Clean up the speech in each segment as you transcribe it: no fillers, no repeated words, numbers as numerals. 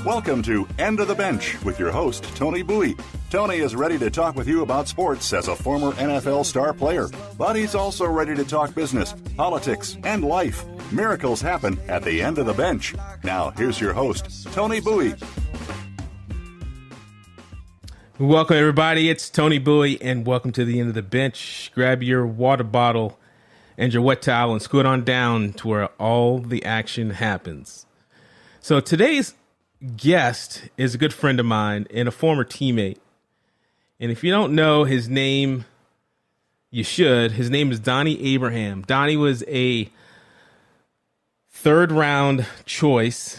Welcome to End of the Bench with your host, Tony Bowie. Tony is ready to talk with you about sports as a former NFL star player, but he's also ready to talk business, politics, and life. Miracles happen at the end of the bench. Now, here's your host, Tony Bowie. Welcome, everybody. It's Tony Bowie, and welcome to the end of the bench. Grab your water bottle and your wet towel and scoot on down to where all the action happens. So today's guest is a good friend of mine and a former teammate. And if you don't know his name, you should. His name is Donnie Abraham. Donnie was a third round choice,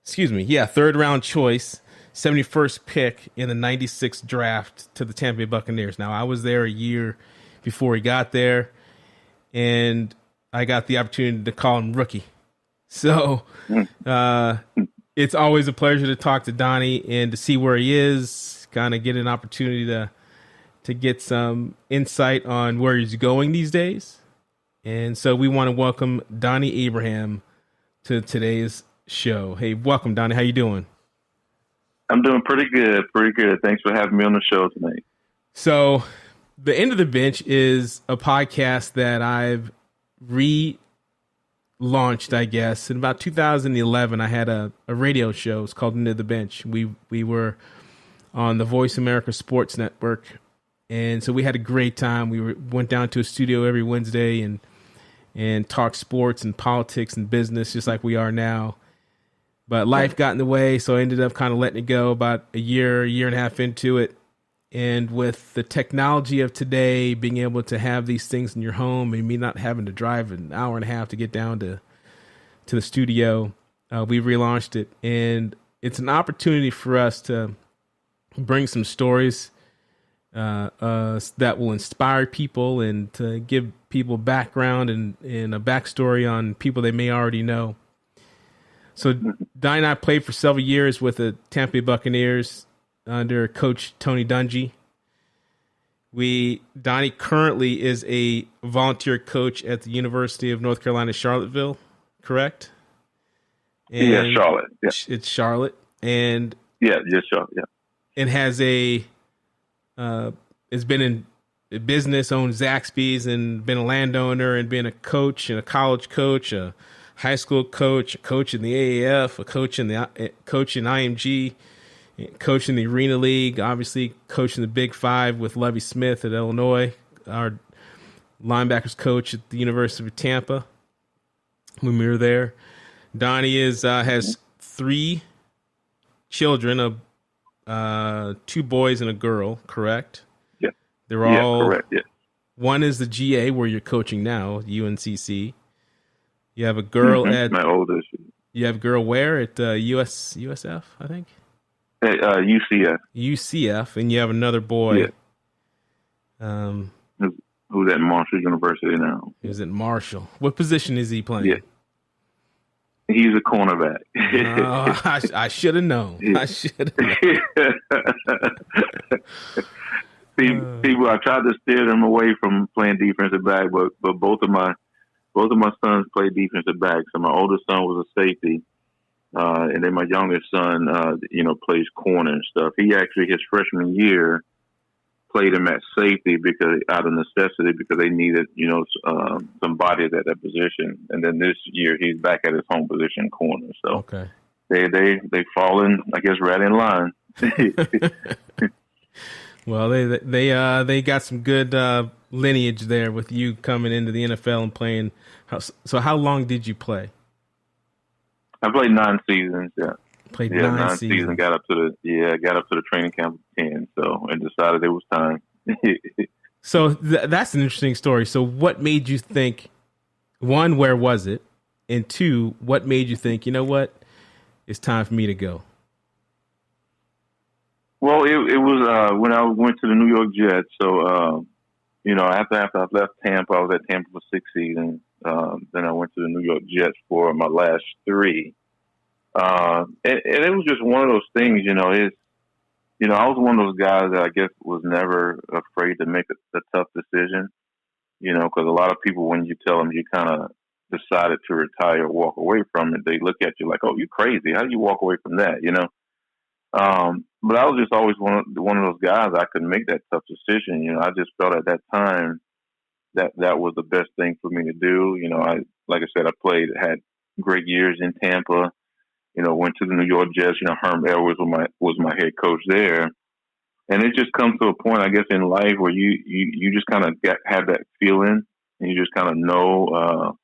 71st pick in the 96 draft to the Tampa Bay Buccaneers. Now, I was there a year before he got there, and I got the opportunity to call him rookie. So it's always a pleasure to talk to Donnie and to see where he is, kind of get an opportunity to get some insight on where he's going these days. And so we want to welcome Donnie Abraham to today's show. Hey, welcome, Donnie. How you doing? I'm doing pretty good. Thanks for having me on the show tonight. So the End of the Bench is a podcast that I've relaunched, I guess. In about 2011, I had a radio show. It's called End of the Bench. We were on the Voice America Sports Network. And so we had a great time. We went down to a studio every Wednesday and talked sports and politics and business just like we are now. But life got in the way, so I ended up kind of letting it go about a year and a half into it. And with the technology of today, being able to have these things in your home and me not having to drive an hour and a half to get down to the studio, we relaunched it. And it's an opportunity for us to bring some stories that will inspire people and to give people background and a backstory on people they may already know. So Donnie and I played for several years with the Tampa Bay Buccaneers under Coach Tony Dungy. Donnie currently is a volunteer coach at the University of North Carolina, Charlottesville, correct? And yeah, Charlotte. Yeah. It's Charlotte. And Charlotte, yeah. And has has been in business, owned Zaxby's, and been a landowner, and been a coach and a college coach, a high school coach, a coach in the AAF, a coach in IMG, coach in the Arena League, obviously coach in the Big Five with Lovie Smith at Illinois, our linebackers coach at the University of Tampa when we were there. Donnie has three children, two boys and a girl, correct? Yeah. They're all correct, yeah. One is the GA where you're coaching now, UNCC. You have a girl at my oldest. You have a girl where at USF, I think. At UCF. UCF, and you have another boy. Yeah. Who's at Marshall University now? He's at Marshall. What position is he playing? Yeah. He's a cornerback. I should have known. I should have known. People, I tried to steer them away from playing defensive back, but both of my sons play defensive back. So my oldest son was a safety, and then my youngest son, plays corner and stuff. He actually, his freshman year, played him at safety out of necessity because they needed, some bodies at that position. And then this year he's back at his home position, corner. So okay. They fallen, I guess, right in line. Well, they got some good lineage there with you coming into the NFL and playing. So how long did you play? I played 9 seasons. Yeah, played 9 seasons. Got up to the training camp of 10. So and decided it was time. So that's an interesting story. So what made you think? One, where was it? And two, what made you think? You know what? It's time for me to go. Well, it was when I went to the New York Jets. So, after I left Tampa, I was at Tampa for 6 seasons. Then I went to the New York Jets for my last 3. And it was just one of those things, I was one of those guys that I guess was never afraid to make a tough decision, because a lot of people, when you tell them, decided to retire or walk away from it, they look at you like, "Oh, you crazy? How do you walk away from that?" But I was just always one of those guys. I could make that tough decision. I just felt at that time that was the best thing for me to do. Like I said, had great years in Tampa. Went to the New York Jets. Herm Edwards was my head coach there. And it just comes to a point, I guess, in life where you just kind of have that feeling, and you just kind of know,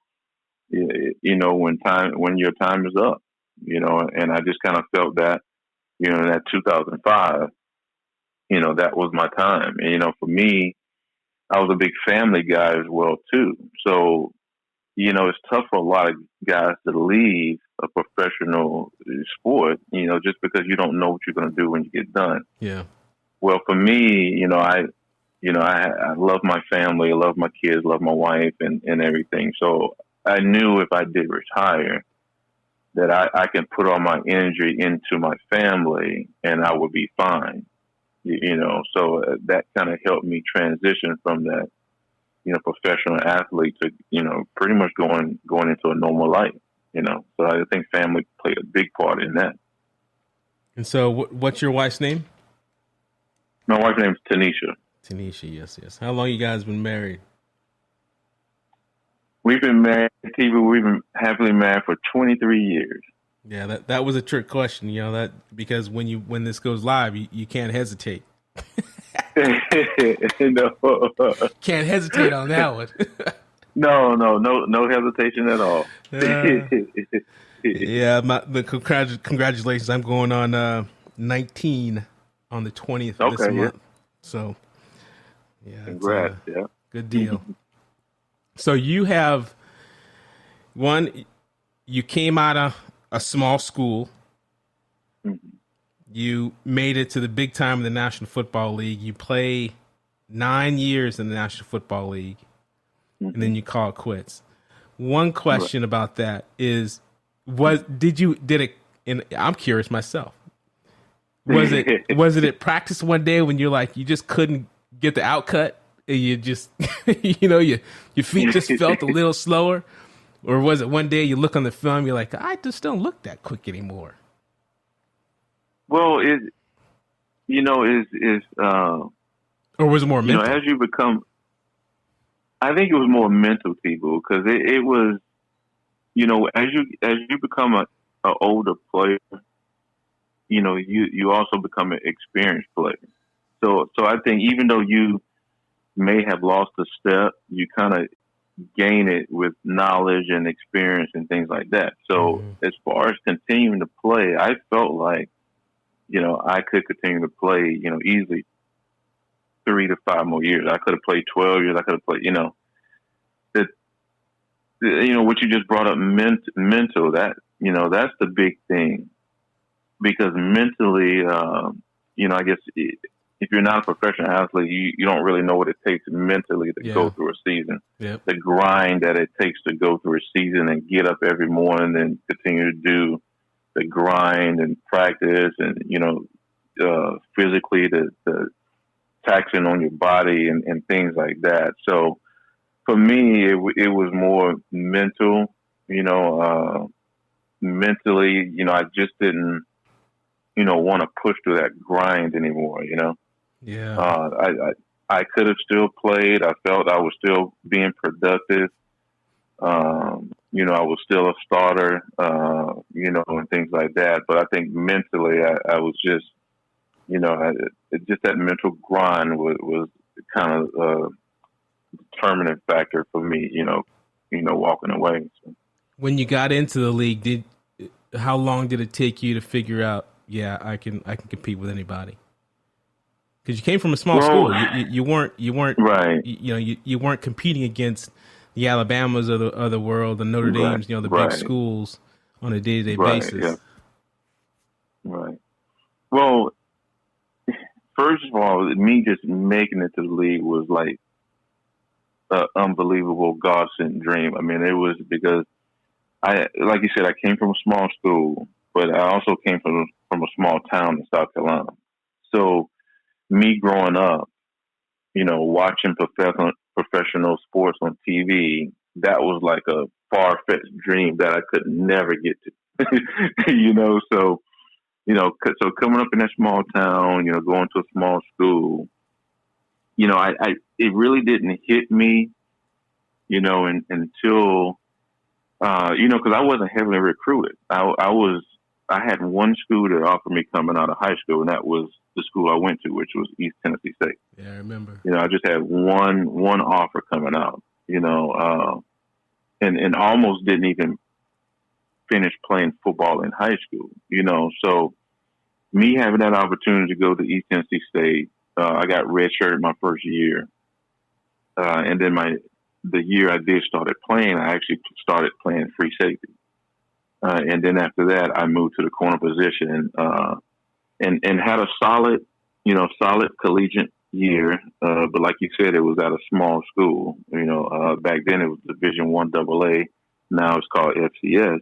when your time is up, and I just kind of felt that, in that 2005, that was my time. And, for me, I was a big family guy as well, too. So, it's tough for a lot of guys to leave a professional sport, just because you don't know what you're going to do when you get done. Yeah. Well, for me, I love my family, I love my kids, love my wife and everything. So I knew if I did retire that I can put all my energy into my family and I would be fine, so that kind of helped me transition from that, professional athlete to, pretty much going into a normal life, so I think family played a big part in that. And so what's your wife's name? My wife's name is Tanisha. Tanisha, yes. How long you guys been married? We've been married, TV. We've been happily married for 23 years. Yeah, that was a trick question, that because when this goes live, you can't hesitate. No. Can't hesitate on that one. No hesitation at all. Congratulations. I'm going on 19 on the 20th of this month. Yeah. So, yeah. Congrats, Good deal. So you have you came out of a small school. Mm-hmm. You made it to the big time of the National Football League. You play 9 years in the National Football League, and then you call it quits. One question about that is, and I'm curious myself. Was it at practice one day when you just couldn't get the out cut? And you just, your feet just felt a little slower? Or was it one day you look on the film, you're like, I just don't look that quick anymore? Well, or was it more mental? As you become, I think it was more mental, people, because it was, as you become an older player, you also become an experienced player. So I think even though you may have lost a step, you kind of gain it with knowledge and experience and things like that. So as far as continuing to play, I felt like, I could continue to play, easily 3 to 5 more years. I could have played 12 years. I could have played, what you just brought up, mental, that, that's the big thing. Because mentally, I guess if you're not a professional athlete, you don't really know what it takes mentally to go through a season. Yep. The grind that it takes to go through a season and get up every morning and continue to do the grind and practice and, physically the taxing on your body and things like that. So for me, it was more mental, mentally, I just didn't, want to push through that grind anymore, Yeah. I could have still played. I felt I was still being productive. I was still a starter, and things like that. But I think mentally, I was just, just that mental grind was kind of a determinant factor for me, walking away. So. When you got into the league, how long did it take you to figure out, I can compete with anybody? Because you came from a small school, you weren't right. You weren't competing against the Alabamas of the world, the Notre Dames, the big schools on a day-to-day basis. Yeah. Right. Well, first of all, me just making it to the league was like an unbelievable God-sent dream. I mean, it was because like you said, I came from a small school, but I also came from a small town in South Carolina. So me growing up, watching professional sports on TV, that was like a far-fetched dream that I could never get to. So coming up in that small town, going to a small school, it really didn't hit me, until, because I wasn't heavily recruited. I had one school that offered me coming out of high school, and that was the school I went to, which was East Tennessee State. Yeah, I remember. I just had one offer coming out, and almost didn't even finish playing football in high school, So me having that opportunity to go to East Tennessee State, I got redshirted my first year, and then the year I did started playing, I actually started playing free safety. And then after that, I moved to the corner position, and had a solid collegiate year. But like you said, it was at a small school. Back then it was Division I AA. Now it's called FCS.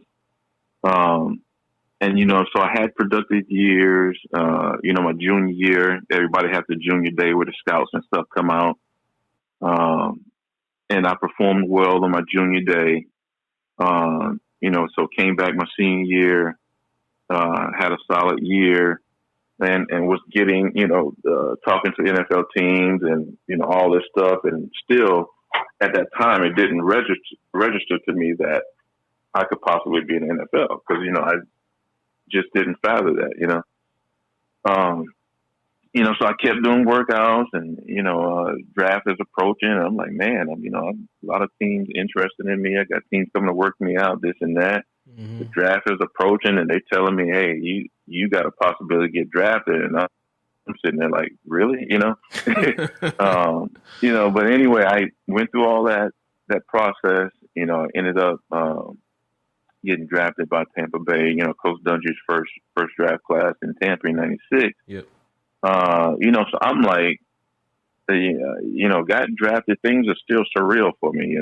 So I had productive years. My junior year, everybody had the junior day where the scouts and stuff come out. And I performed well on my junior day. So came back my senior year, had a solid year, and was getting, talking to NFL teams and, all this stuff. And still at that time, it didn't register to me that I could possibly be in the NFL because, I just didn't fathom that, so I kept doing workouts and, draft is approaching. And I'm like, man, a lot of teams interested in me. I got teams coming to work me out, this and that. Mm-hmm. The draft is approaching and they telling me, hey, you got a possibility to get drafted. And I'm sitting there like, really? But anyway, I went through all that process, ended up, getting drafted by Tampa Bay, Coach Dungy's first draft class in Tampa in '96. Yep. So I'm like, got drafted. Things are still surreal for me,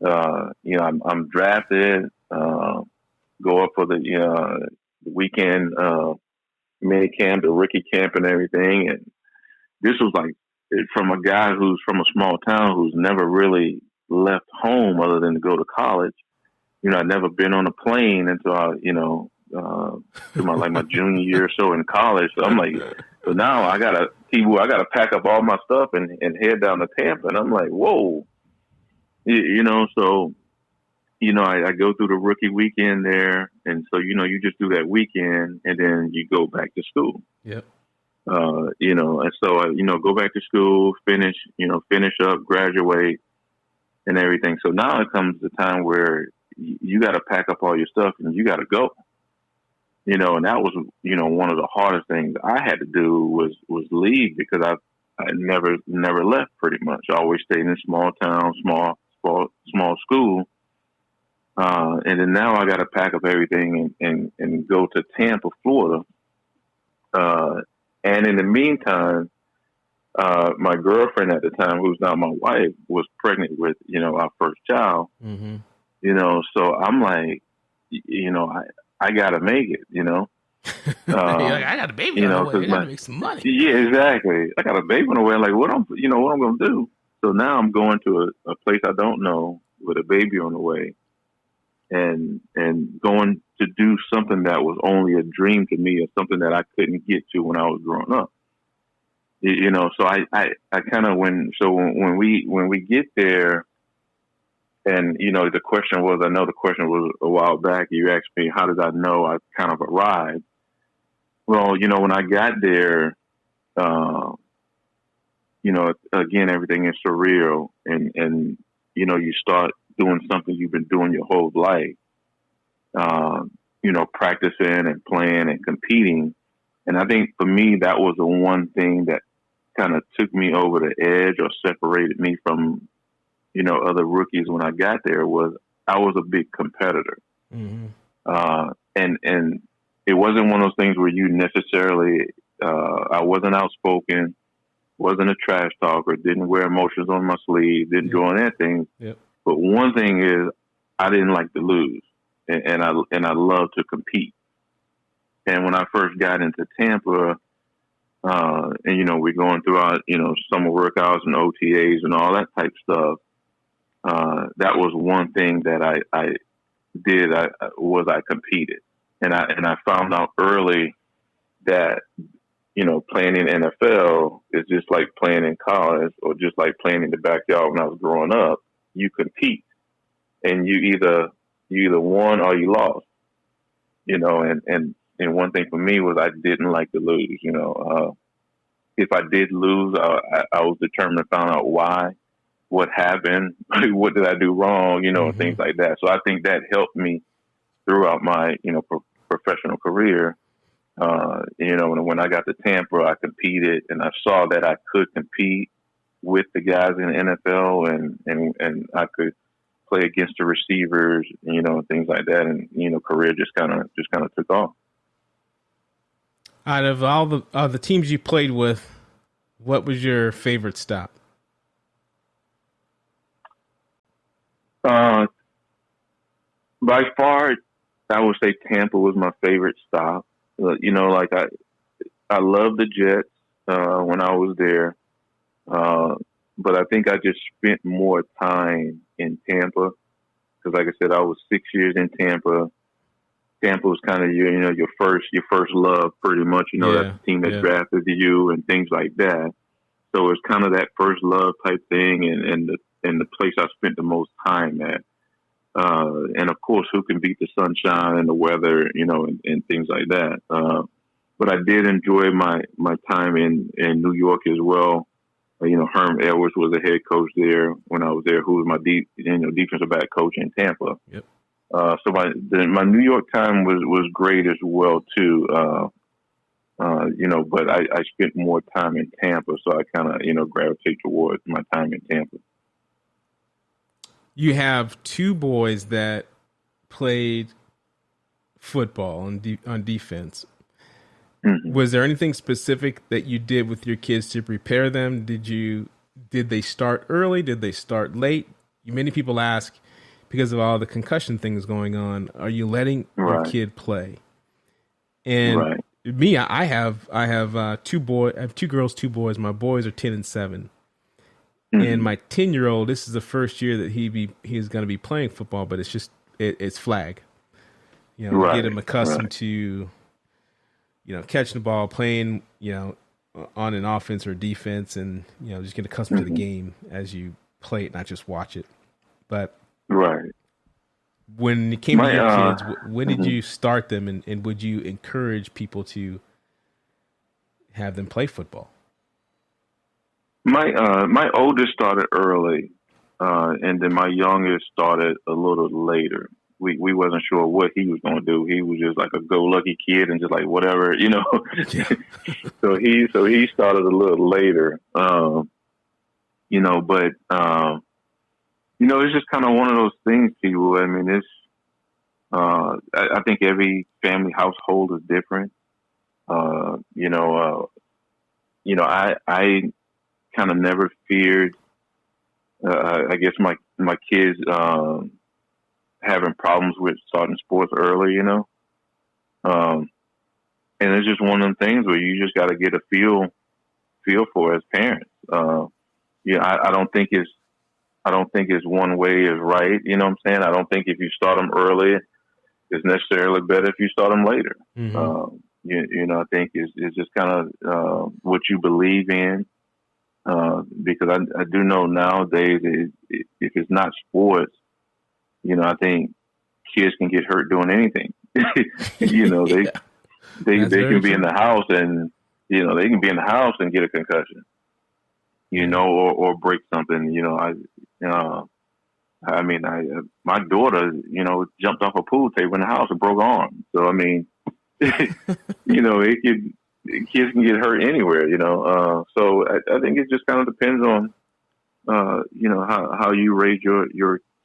I'm drafted, go up for the weekend, mini camp, the rookie camp and everything. And this was like from a guy who's from a small town who's never really left home other than to go to college. I'd never been on a plane until I, to my junior year or so in college. So I'm like, so now I gotta pack up all my stuff and head down to Tampa. And I'm like, whoa, so, I go through the rookie weekend there. And so, you just do that weekend and then you go back to school. Yep. And so, go back to school, finish up, graduate and everything. So now it comes the time where you got to pack up all your stuff and you got to go, and that was, one of the hardest things I had to do was leave because I never left pretty much. I always stayed in a small town, small school. And then now I got to pack up everything and go to Tampa, Florida. And in the meantime, my girlfriend at the time, who's now my wife, was pregnant with, our first child. Mm-hmm. So I'm like, I gotta make it, like, I got a baby on the way. I gotta make some money. Yeah, exactly. I got a baby on the way. Like, what I'm gonna do? So now I'm going to a place I don't know with a baby on the way, and going to do something that was only a dream to me, or something that I couldn't get to when I was growing up. So I kind of when we get there. And, the question was, I know the question was a while back, you asked me, how did I know I kind of arrived? Well, when I got there, again, everything is surreal. And you start doing something you've been doing your whole life, practicing and playing and competing. And I think for me, that was the one thing that kind of took me over the edge or separated me from other rookies when I got there was I was a big competitor. Mm-hmm. And it wasn't one of those things where you necessarily, I wasn't outspoken, wasn't a trash talker, didn't wear emotions on my sleeve, didn't do anything. Yep. But one thing is I didn't like to lose and I love to compete. And when I first got into Tampa, and we're going through our, summer workouts and OTAs and all that type stuff, that was one thing that I did. I competed, and I found out early that, you know, playing in NFL is just like playing in college or just like playing in the backyard when I was growing up. You compete, and you either won or you lost, you know, and one thing for me was I didn't like to lose, you know. If I did lose, I was determined to find out why, what happened, what did I do wrong, you know, and things like that. So I think that helped me throughout my, you know, professional career. You know, when I got to Tampa, I competed, and I saw that I could compete with the guys in the NFL, and I could play against the receivers, you know, and things like that. And, you know, career just kind of took off. Out of all the teams you played with, what was your favorite stop? By far, I would say Tampa was my favorite stop. You know, like I love the Jets when I was there, but I think I just spent more time in Tampa because, like I said, I was 6 years in Tampa. Tampa was kind of your first love, pretty much. You know, that's the team that drafted you and things like that. So it's kind of that first love type thing, and the place I spent the most time at. And of course, who can beat the sunshine and the weather, you know, and things like that. But I did enjoy my time in New York as well. You know, Herm Edwards was the head coach there when I was there, who was my defensive back coach in Tampa. Yep. So my New York time was great as well too. You know, but I spent more time in Tampa, so I kind of, you know, gravitate towards my time in Tampa. You have two boys that played football on defense. Mm-hmm. Was there anything specific that you did with your kids to prepare them? Did they start early? Did they start late? Many people ask, because of all the concussion things going on, are you letting your kid play? And me, I have two boys. I have 2 girls, 2 boys. My boys are 10 and 7. Mm-hmm. And my 10-year-old, this is the first year that he's going to be playing football, but it's just it's flag. You know, get him accustomed to, you know, catching the ball, playing, you know, on an offense or defense, and, you know, just get accustomed to the game as you play it, not just watch it. But when it came to your kids, when did you start them, and would you encourage people to have them play football? My oldest started early, and then my youngest started a little later. We wasn't sure what he was going to do. He was just like a go-lucky kid and just like whatever, you know. Yeah. So he started a little later, you know. But you know, it's just kind of one of those things, people. I mean, it's I think every family household is different. You know, I kind of never feared, I guess, my kids having problems with starting sports early, you know. And it's just one of them things where you just got to get a feel for as parents. I don't think it's one way is right. You know what I'm saying? I don't think if you start them early, it's necessarily better if you start them later. Mm-hmm. You know, I think it's just kind of what you believe in. Because I do know nowadays if it's not sports, you know, I think kids can get hurt doing anything. You know, they can be in the house and, you know, they can be in the house and get a concussion, you know, or break something. You know, my daughter, you know, jumped off a pool table in the house and broke her arm. So I mean, you know, kids can get hurt anywhere, you know. So I think it just kind of depends on, you know, how you raise your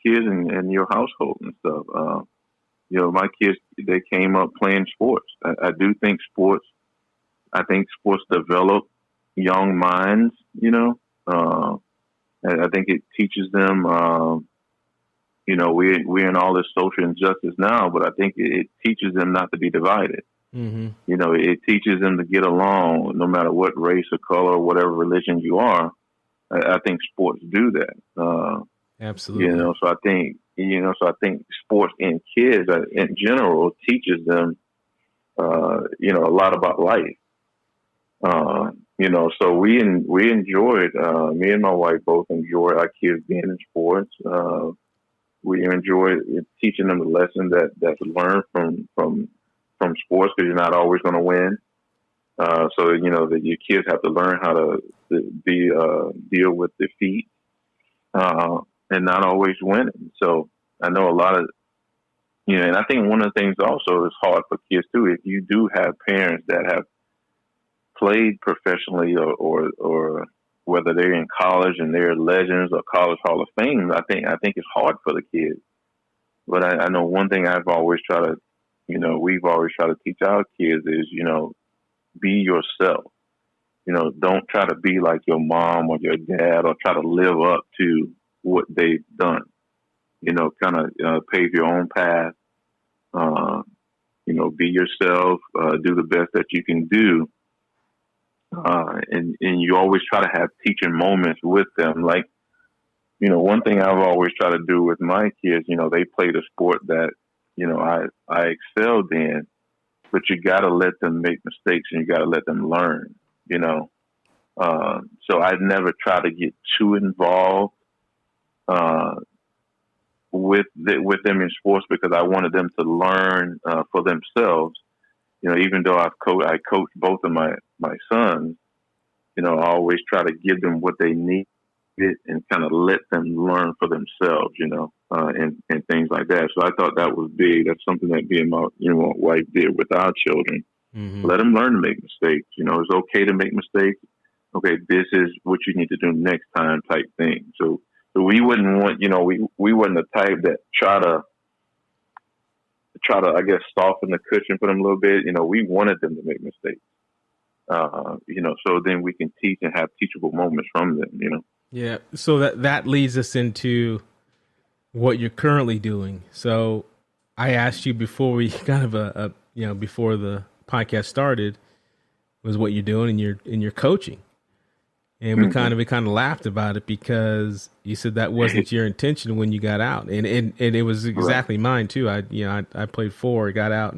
kids and your household and stuff. You know, my kids, they came up playing sports. I do think sports develop young minds, you know. I think it teaches them, you know, we're in all this social injustice now, but I think it teaches them not to be divided. Mm-hmm. You know, it teaches them to get along no matter what race or color or whatever religion you are. I think sports do that. Absolutely. So I think sports in kids in general teaches them, a lot about life. So we enjoyed, me and my wife both enjoyed our kids being in sports. We enjoyed teaching them the lesson that's learned from sports, because you're not always going to win. So that your kids have to learn how to deal with defeat, and not always winning. So I know a lot of, and I think one of the things also is hard for kids too. If you do have parents that have played professionally, or whether they're in college and they're legends or college Hall of Fame, I think it's hard for the kids. But I know one thing we've always tried to teach our kids is, be yourself. Don't try to be like your mom or your dad, or try to live up to what they've done. Kind of pave your own path. Be yourself. Do the best that you can do. And you always try to have teaching moments with them. Like, one thing I've always tried to do with my kids, they played a sport that, I excelled in, but you got to let them make mistakes and you got to let them learn, So I never try to get too involved, with them in sports, because I wanted them to learn, for themselves. Even though I coached both of my sons, I always try to give them what they need and kind of let them learn for themselves, and things like that. So I thought that was big. That's something that me and my wife did with our children. Mm-hmm. Let them learn to make mistakes. It's okay to make mistakes. Okay, this is what you need to do next time, type thing. So we wouldn't want, we wasn't the type that try to, I guess, soften the cushion for them a little bit. We wanted them to make mistakes. So then we can teach and have teachable moments from them, Yeah. So that leads us into what you're currently doing. So I asked you before we kind of before the podcast started, was what you're doing, and you're coaching. And we kind of laughed about it, because you said that wasn't your intention when you got out, and it was exactly mine too. I played 4, got out,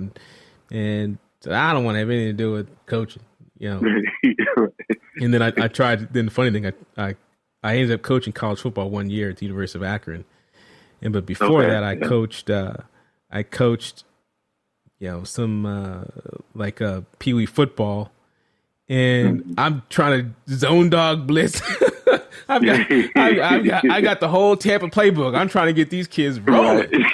and said, I don't want to have anything to do with coaching, And then I tried. Then the funny thing, I ended up coaching college football 1 year at the University of Akron, but before that, I coached, some like Pee Wee football. And I'm trying to zone dog blitz. I got the whole Tampa playbook. I'm trying to get these kids rolling.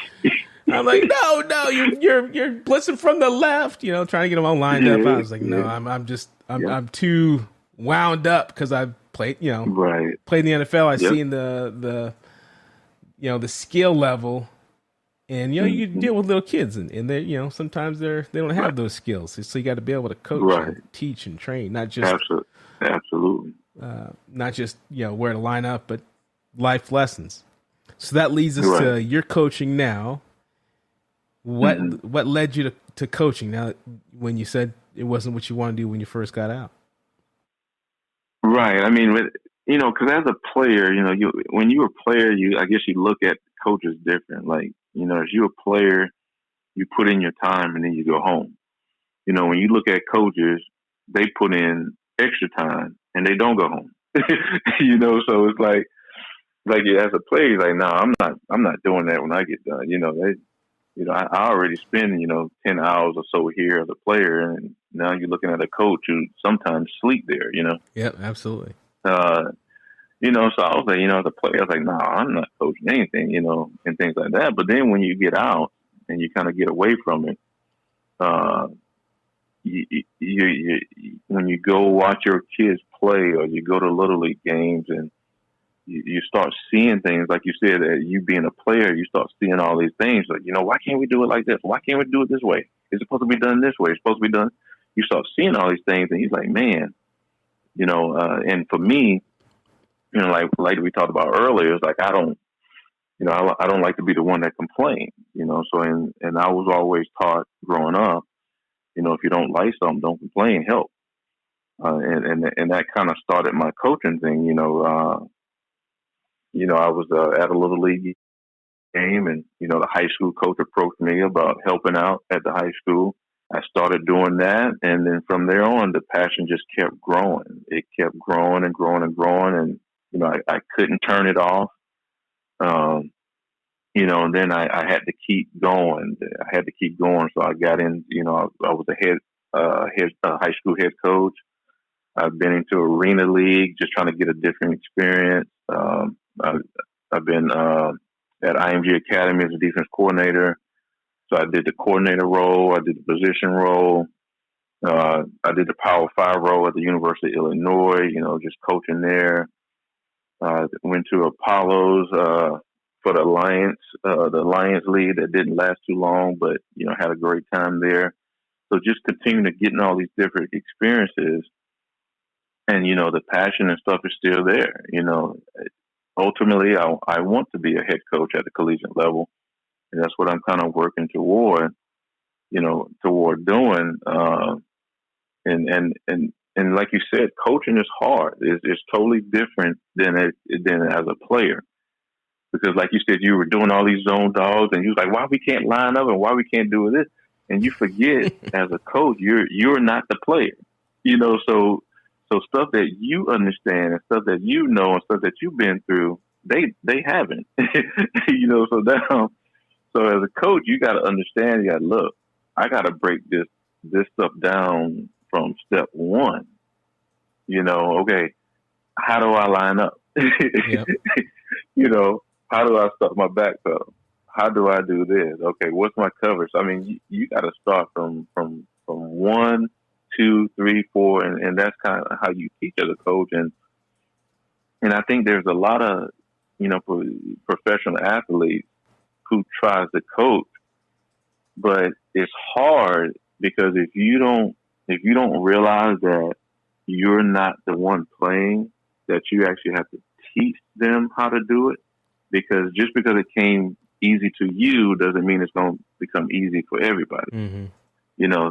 I'm like, no, you're blitzing from the left. Trying to get them all lined up. I was like, no, I'm too wound up, because I've played, played in the NFL. I've seen the skill level. And you deal with little kids, and they sometimes they don't have those skills, so you got to be able to coach, and teach, and train, not just absolutely, not just where to line up, but life lessons. So that leads us to your coaching now. What led you to coaching now, when you said it wasn't what you wanted to do when you first got out? Right. I mean, because as a player, when you're a player, I guess you look at coaches different. Like, as you're a player, you put in your time and then you go home. When you look at coaches, they put in extra time and they don't go home. So it's like as a player, you're like, no, I'm not doing that when I get done. I already spend 10 hours or so here as a player, and now you're looking at a coach who sometimes sleep there. Yep, absolutely. So I was like, as a player, I was like, no, I'm not coaching anything, and things like that. But then when you get out and you kind of get away from it, when you go watch your kids play, or you go to Little League games, and you start seeing things, like you said, that you being a player, you start seeing all these things. Like, why can't we do it like this? Why can't we do it this way? It's supposed to be done this way. It's supposed to be done. You start seeing all these things, and he's like, man, and for me, like we talked about earlier, it's like I don't like to be the one that complains, So and I was always taught growing up, if you don't like something, don't complain, help. And that kind of started my coaching thing, I was at a little league game, and the high school coach approached me about helping out at the high school. I started doing that, and then from there on, the passion just kept growing. It kept growing and growing and growing, and I couldn't turn it off. And then I had to keep going. So I got in. I was a high school head coach. I've been into arena league, just trying to get a different experience. I've been at IMG Academy as a defense coordinator. So I did the coordinator role. I did the position role. I did the Power 5 role at the University of Illinois, just coaching there. Went to Apollos for the Alliance League that didn't last too long, but, had a great time there. So just continuing to get in all these different experiences. And, the passion and stuff is still there. Ultimately, I want to be a head coach at the collegiate level. And that's what I'm kind of working toward doing. And like you said, coaching is hard. It's totally different than as a player. Because like you said, you were doing all these zone dogs, and you was like, why we can't line up and why we can't do this? And you forget as a coach, you're not the player. So stuff that you understand and stuff that and stuff that you've been through, they haven't. So as a coach, you got to understand. You got to look. I got to break this stuff down from step one. Okay, how do I line up? Yep. How do I start my back pedal? How do I do this? Okay, what's my coverage? I mean, you got to start from 1, 2, 3, 4, and that's kind of how you teach as a coach. And I think there's a lot of professional athletes who tries to coach, but it's hard because if you don't realize that you're not the one playing, that you actually have to teach them how to do it. Because just because it came easy to you doesn't mean it's going to become easy for everybody. Mm-hmm.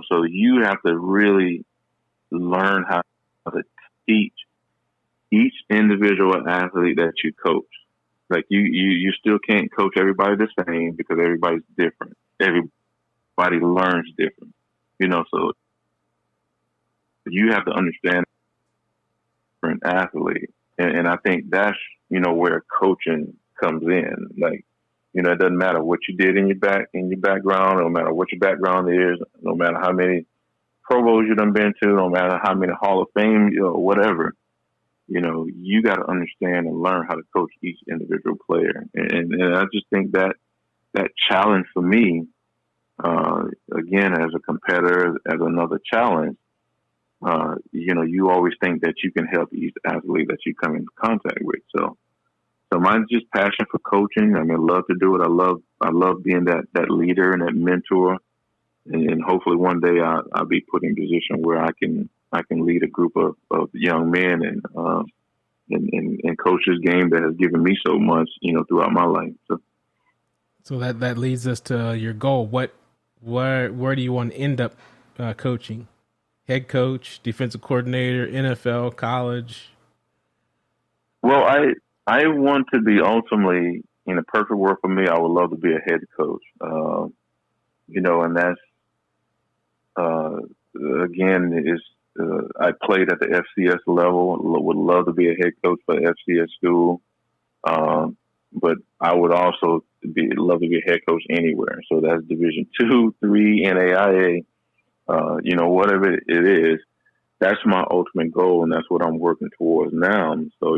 So you have to really learn how to teach each individual athlete that you coach. Like you still can't coach everybody the same because everybody's different. Everybody learns different. So you have to understand different athlete. And I think that's, where coaching comes in. Like, it doesn't matter what you did in your background, no matter what your background is, no matter how many Pro Bowls you done been to, no matter how many Hall of Fame, whatever, you got to understand and learn how to coach each individual player. And I just think that challenge for me, again, as a competitor, as another challenge, you always think that you can help each athlete that you come into contact with. So mine's just passion for coaching. I mean, I love to do it. I love being that leader and that mentor. And hopefully one day I'll be put in a position where I can lead a group of young men and coach this game that has given me so much, throughout my life. So that leads us to your goal. Where do you want to end up coaching? Head coach, defensive coordinator, NFL, college? Well, I want to be ultimately, in a perfect world for me, I would love to be a head coach. And that's, again, I played at the FCS level, would love to be a head coach for FCS school. But I would also love to be a head coach anywhere. So that's Division 2, 3, NAIA, whatever it is, that's my ultimate goal. And that's what I'm working towards now. So,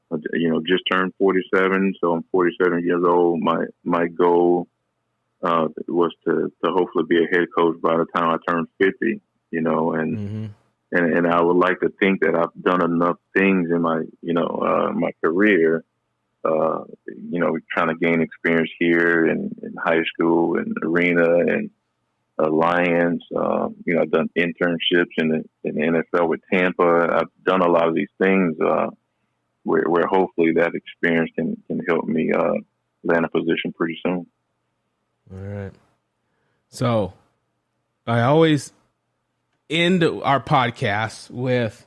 I'm just turned 47. So I'm 47 years old. My goal was to hopefully be a head coach by the time I turn 50, and I would like to think that I've done enough things in my, my career, trying to gain experience here in high school and arena and Alliance. I've done internships in the NFL with Tampa. I've done a lot of these things where hopefully that experience can help me land a position pretty soon. All right. So I always end our podcast with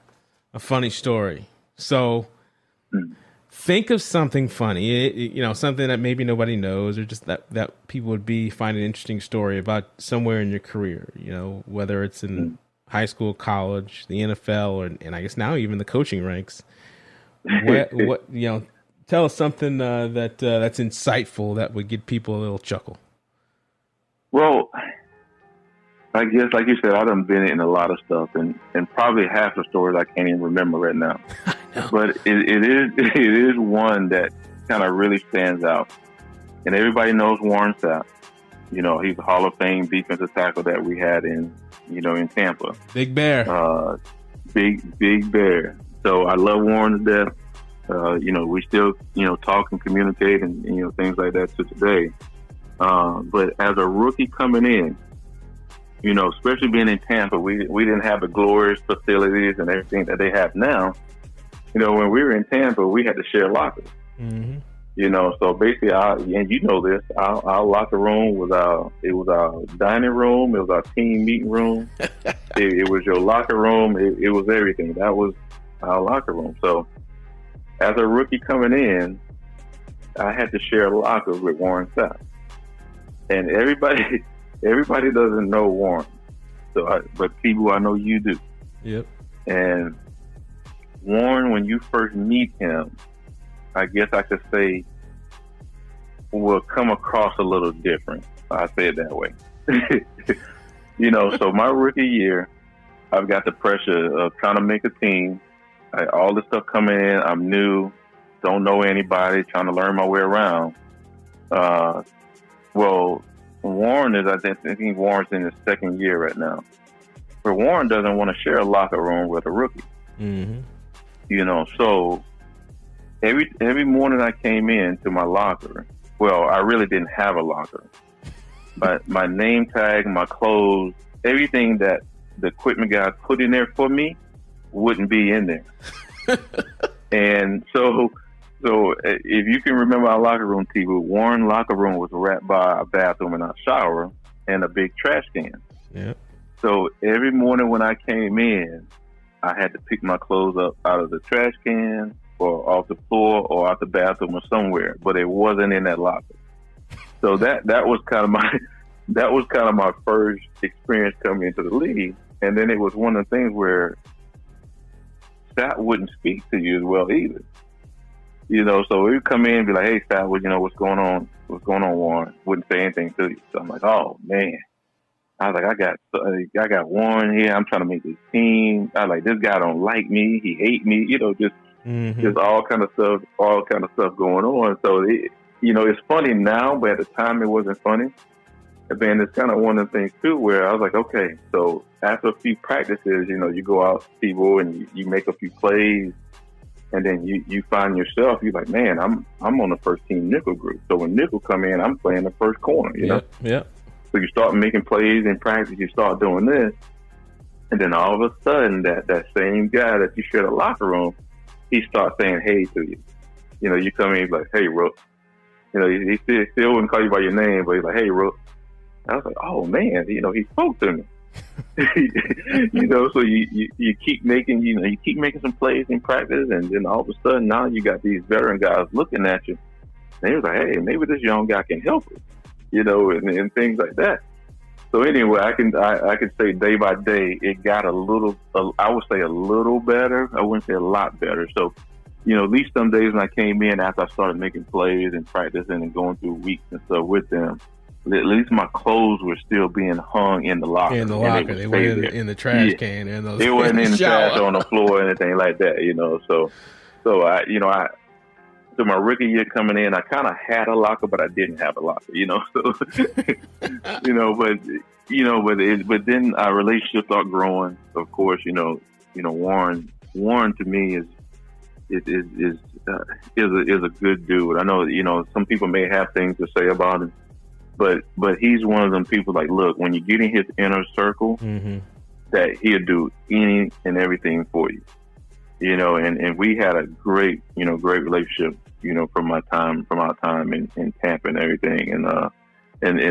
a funny story. So think of something funny, something that maybe nobody knows, or just that people would find an interesting story about somewhere in your career, whether it's in high school, college, the NFL, and I guess now even the coaching ranks. What tell us something that's insightful that would give people a little chuckle. Well, I guess, like you said, I done been in a lot of stuff, and probably half the stories I can't even remember right now. But it is one that kind of really stands out, and everybody knows Warren Sapp. He's a Hall of Fame defensive tackle that we had in Tampa. Big Bear. Big Bear. So I love Warren to death. We still talk and communicate and things like that to today. But as a rookie coming in, especially being in Tampa, we didn't have the glorious facilities and everything that they have now. When we were in Tampa, we had to share lockers. Mm-hmm. So basically, our locker room was our dining room. It was our team meeting room. it was your locker room. It was everything. That was our locker room. So as a rookie coming in, I had to share lockers with Warren Sapp. And everybody doesn't know Warren. But people, I know you do. Yep. And Warren, when you first meet him, I guess I could say, will come across a little different. I say it that way. So my rookie year, I've got the pressure of trying to make a team. All this stuff coming in, I'm new, don't know anybody, trying to learn my way around. Warren I think Warren's in his second year right now. But Warren doesn't want to share a locker room with a rookie. Mm-hmm. So every morning I came in to my locker, I really didn't have a locker. But my name tag, my clothes, everything that the equipment guys put in there for me wouldn't be in there. And so if you can remember our locker room, T-Boo, Warren locker room was wrapped by a bathroom and a shower and a big trash can. Yeah. So every morning when I came in, I had to pick my clothes up out of the trash can or off the floor or out the bathroom or somewhere, but it wasn't in that locker. So that was kind of my first experience coming into the league. And then it was one of the things where Stat wouldn't speak to you as well either. So we would come in and be like, "Hey, Stat, what's going on? What's going on, Warren?" Wouldn't say anything to you. So I'm like, "Oh man." I was like, I got Warren here. I'm trying to make this team. I was like, this guy don't like me. He hate me. Just all kind of stuff going on. So it's funny now, but at the time it wasn't funny. And then it's kind of one of the things too, where I was like, okay, so after a few practices, you go out, Steve-O, and you make a few plays, and then you find yourself, you're like, man, I'm on the first team nickel group. So when nickel come in, I'm playing the first corner. You know. Yeah. So you start making plays in practice, you start doing this, and then all of a sudden that same guy that you share the locker room, he starts saying hey to you. You come in, he's like, hey, Rook. He still wouldn't call you by your name, but he's like, hey, Rook. I was like, oh man, he spoke to me. So you keep making some plays in practice, and then all of a sudden now you got these veteran guys looking at you, and he was like, hey, maybe this young guy can help us. And things like that. So anyway, I can say day by day, it got I would say a little better. I wouldn't say a lot better. So, at least some days when I came in after I started making plays and practicing and going through weeks and stuff with them, at least my clothes were still being hung in the locker. In the locker. They weren't in the trash can. They weren't in the trash on the floor or anything like that, So my rookie year coming in, I kind of had a locker, but I didn't have a locker, So, but then our relationship started growing. Of course, Warren to me is a good dude. I know, some people may have things to say about him, but he's one of them people like, look, when you get in his inner circle, that he'll do any and everything for you. And we had a great relationship, from our time in Tampa and everything. And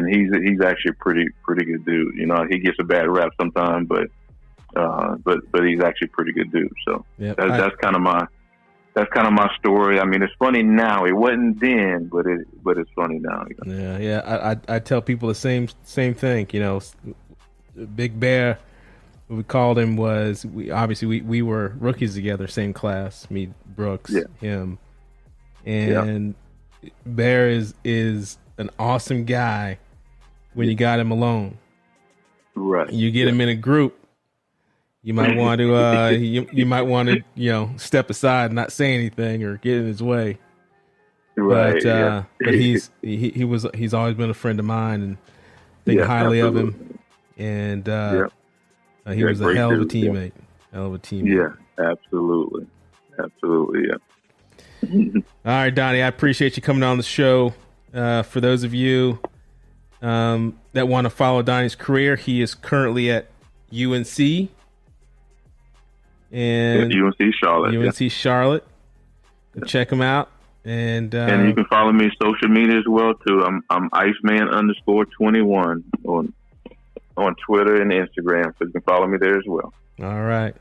he's actually a pretty good dude. He gets a bad rap sometimes, but he's actually a pretty good dude. So that's kind of that's kind of my story. I mean, it's funny now. It wasn't then, but it's funny now. You know? Yeah. I tell people the same thing. You know, Big Bear, what we called him was we were rookies together, same class. Me, Brooks, him, and Bear is an awesome guy when you got him alone. Right. You get him in a group, you might want to you might want to step aside and not say anything or get in his way. Right. But he's always been a friend of mine and think highly of him. And he was a hell of a teammate. Yeah, absolutely. Yeah. All right, Donnie, I appreciate you coming on the show. For those of you that want to follow Donnie's career, he is currently at UNC. And UNC Charlotte. Charlotte. Go check him out. And you can follow me on social media as well too. I'm Iceman_21 on Twitter and Instagram, so you can follow me there as well. All right.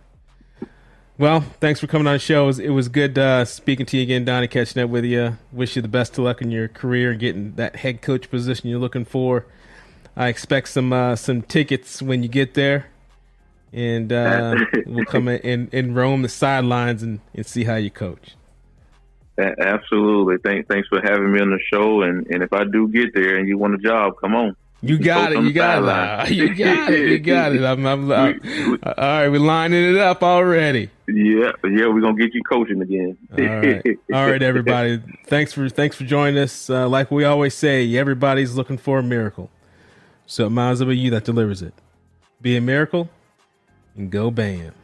Well, thanks for coming on the show. It was good speaking to you again, Donnie, catching up with you. Wish you the best of luck in your career and getting that head coach position you're looking for. I expect some tickets when you get there. And we'll come in and roam the sidelines and see how you coach. Absolutely. Thanks for having me on the show. And if I do get there and you want a job, come on. You got it. You got it. I'm all right, we're lining it up already. Yeah, we're gonna get you coaching again. All right, everybody. Thanks for joining us. Like we always say, everybody's looking for a miracle. So it might as well be you that delivers it. Be a miracle and go Bam.